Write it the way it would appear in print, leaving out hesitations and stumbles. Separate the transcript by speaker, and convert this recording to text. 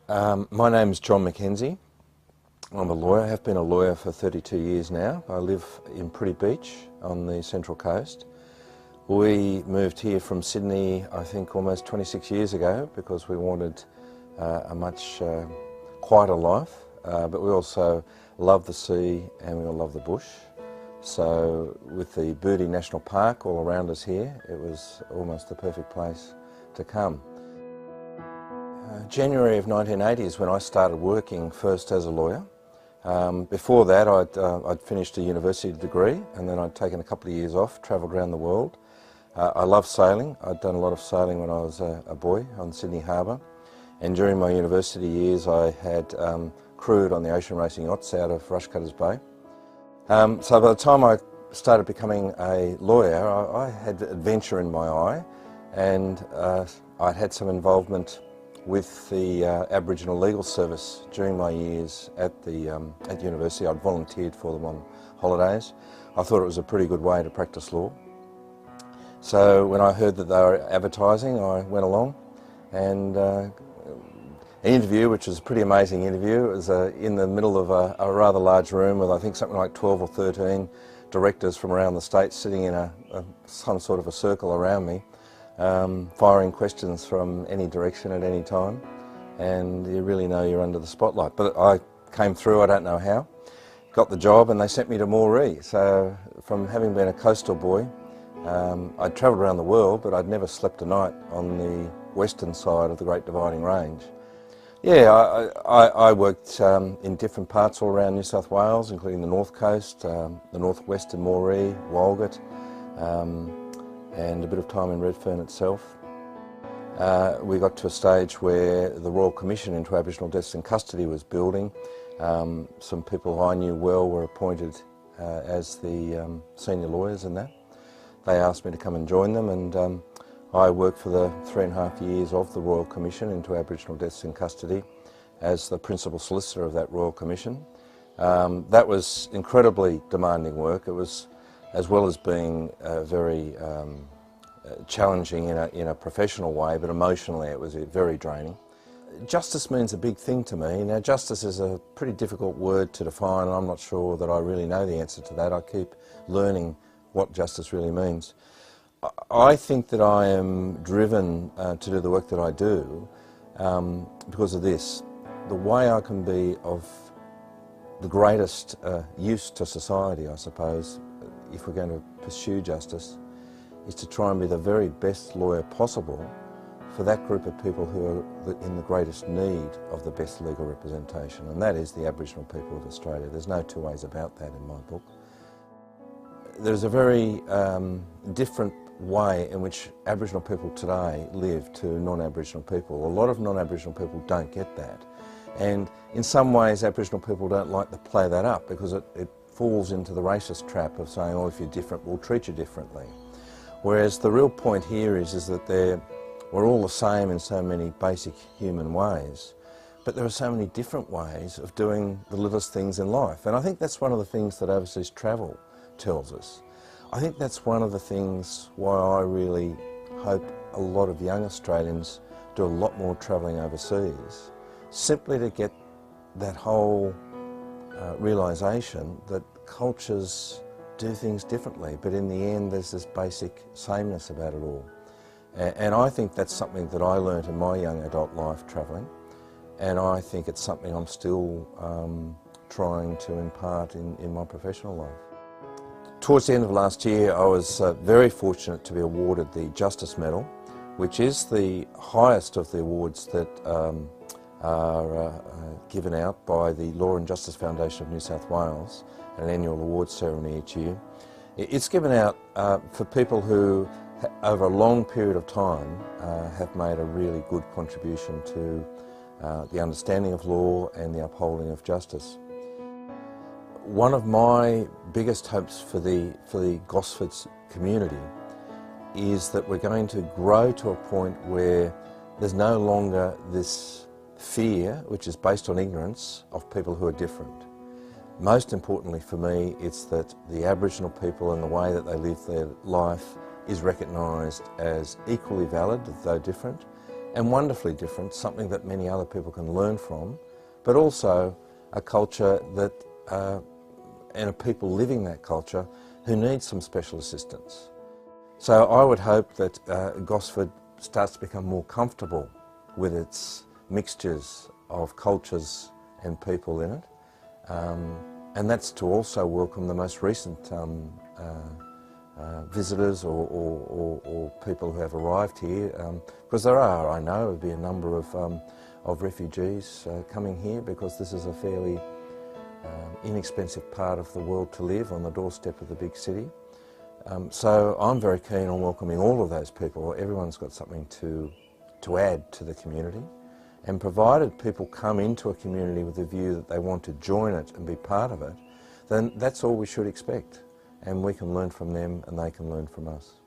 Speaker 1: My name's John McKenzie. I'm a lawyer. I have been a lawyer for 32 years now. I live in Pretty Beach on the Central Coast. We moved here from Sydney, I think, almost 26 years ago because we wanted a much quieter life, but we also love the sea and we all love the bush. So with the Birdie National Park all around us here, it was almost the perfect place to come. January of 1980 is when I started working first as a lawyer. Before that I'd finished a university degree and then I'd taken a couple of years off, travelled around the world. I love sailing. I'd done a lot of sailing when I was a boy on Sydney Harbour, and during my university years I had crewed on the ocean racing yachts out of Rushcutters Bay. So by the time I started becoming a lawyer, I had adventure in my eye, and I'd had some involvement with the Aboriginal Legal Service during my years at university. I'd volunteered for them on holidays. I thought it was a pretty good way to practice law. So when I heard that they were advertising, I went along, and an interview, which was a pretty amazing interview. It was in the middle of a rather large room with I think something like 12 or 13 directors from around the state sitting in some sort of a circle around me, firing questions from any direction at any time, and you really know you're under the spotlight. But I came through, I don't know how, got the job, and they sent me to Moree. So from having been a coastal boy, I'd travelled around the world, but I'd never slept a night on the western side of the Great Dividing Range. Yeah, I worked in different parts all around New South Wales, including the North Coast, the northwest in Moree, Walgett, and a bit of time in Redfern itself. We got to a stage where the Royal Commission into Aboriginal Deaths in Custody was building. Some people I knew well were appointed as the senior lawyers in that. They asked me to come and join them, and I worked for the 3.5 years of the Royal Commission into Aboriginal Deaths in Custody as the principal solicitor of that Royal Commission. That was incredibly demanding work. It was, as well as being very challenging in a professional way, but emotionally it was very draining. Justice means a big thing to me. Now, justice is a pretty difficult word to define, and I'm not sure that I really know the answer to that. I keep learning what justice really means. I think that I am driven to do the work that I do because of this. The way I can be of the greatest use to society, I suppose, if we're going to pursue justice, is to try and be the very best lawyer possible for that group of people who are in the greatest need of the best legal representation, and that is the Aboriginal people of Australia. There's no two ways about that in my book. There's a very different way in which Aboriginal people today live to non-Aboriginal people. A lot of non-Aboriginal people don't get that, and in some ways Aboriginal people don't like to play that up because it falls into the racist trap of saying, oh, if you're different, we'll treat you differently. Whereas the real point here is that we're all the same in so many basic human ways, but there are so many different ways of doing the littlest things in life. And I think that's one of the things that overseas travel tells us. I think that's one of the things why I really hope a lot of young Australians do a lot more travelling overseas, simply to get that whole realisation that cultures do things differently, but in the end there's this basic sameness about it all. And I think that's something that I learnt in my young adult life travelling, and I think it's something I'm still trying to impart in my professional life. Towards the end of last year, I was very fortunate to be awarded the Justice Medal, which is the highest of the awards that are given out by the Law and Justice Foundation of New South Wales at an annual awards ceremony each year. It's given out for people who, over a long period of time, have made a really good contribution to the understanding of law and the upholding of justice. One of my biggest hopes for the Gosfords community is that we're going to grow to a point where there's no longer this fear, which is based on ignorance, of people who are different. Most importantly for me, it's that the Aboriginal people and the way that they live their life is recognised as equally valid, though different, and wonderfully different, something that many other people can learn from, but also a culture that, and a people living that culture who need some special assistance. So I would hope that Gosford starts to become more comfortable with its mixtures of cultures and people in it, and that's to also welcome the most recent visitors or people who have arrived here, because there are, I know, there'll be a number of refugees coming here, because this is a fairly inexpensive part of the world to live, on the doorstep of the big city. So I'm very keen on welcoming all of those people. Everyone's got something to add to the community, and provided people come into a community with a view that they want to join it and be part of it, then that's all we should expect, and we can learn from them and they can learn from us.